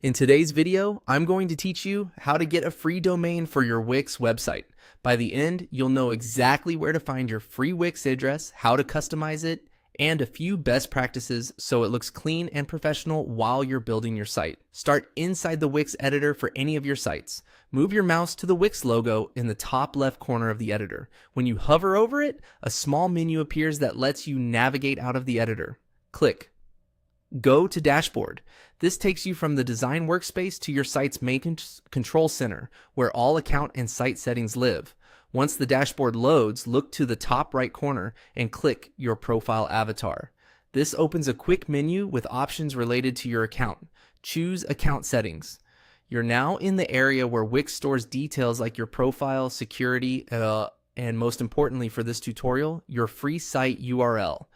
In today's video, I'm going to teach you how to get a free domain for your Wix website. By the end, you'll know exactly where to find your free Wix address, how to customize it, and a few best practices so it looks clean and professional while you're building your site. Start inside the Wix editor for any of your sites. Move your mouse to the Wix logo in the top left corner of the editor. When you hover over it, a small menu appears that lets you navigate out of the editor. Click Go to Dashboard. This takes you from the design workspace to your site's main control center, where all account and site settings live. Once the dashboard loads, look to the top right corner and click your profile avatar. This opens a quick menu with options related to your account. Choose Account Settings. You're now in the area where Wix stores details like your profile, security, and most importantly for this tutorial, your free site URL.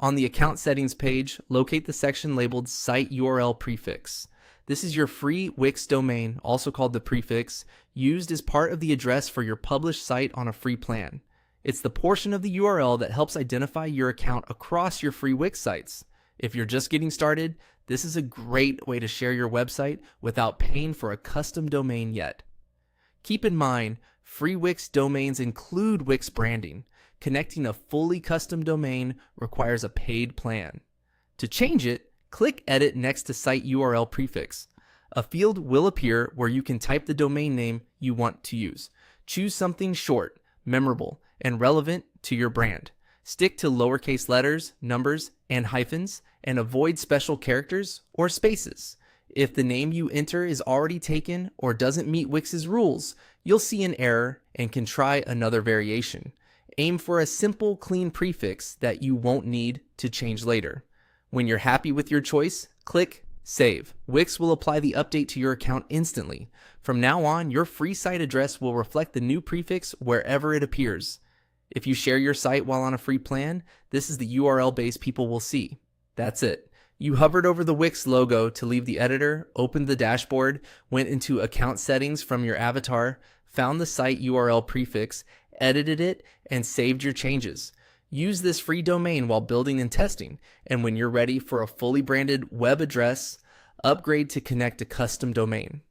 On the Account Settings page, locate the section labeled Site URL Prefix. This is your free Wix domain, also called the prefix, used as part of the address for your published site on a free plan. It's the portion of the URL that helps identify your account across your free Wix sites. If you're just getting started, this is a great way to share your website without paying for a custom domain yet. Keep in mind, free Wix domains include Wix branding. Connecting a fully custom domain requires a paid plan. To change it, click Edit next to Site URL Prefix. A field will appear where you can type the domain name you want to use. Choose something short, memorable, and relevant to your brand. Stick to lowercase letters, numbers, and hyphens, and avoid special characters or spaces. If the name you enter is already taken or doesn't meet Wix's rules, you'll see an error and can try another variation. Aim for a simple, clean prefix that you won't need to change later. When you're happy with your choice, click Save. Wix will apply the update to your account instantly. From now on, your free site address will reflect the new prefix wherever it appears. If you share your site while on a free plan, this is the URL base people will see. That's it. You hovered over the Wix logo to leave the editor, opened the dashboard, went into Account Settings from your avatar, found the site URL prefix, edited it, and saved your changes. Use this free domain while building and testing, and when you're ready for a fully branded web address, upgrade to connect a custom domain.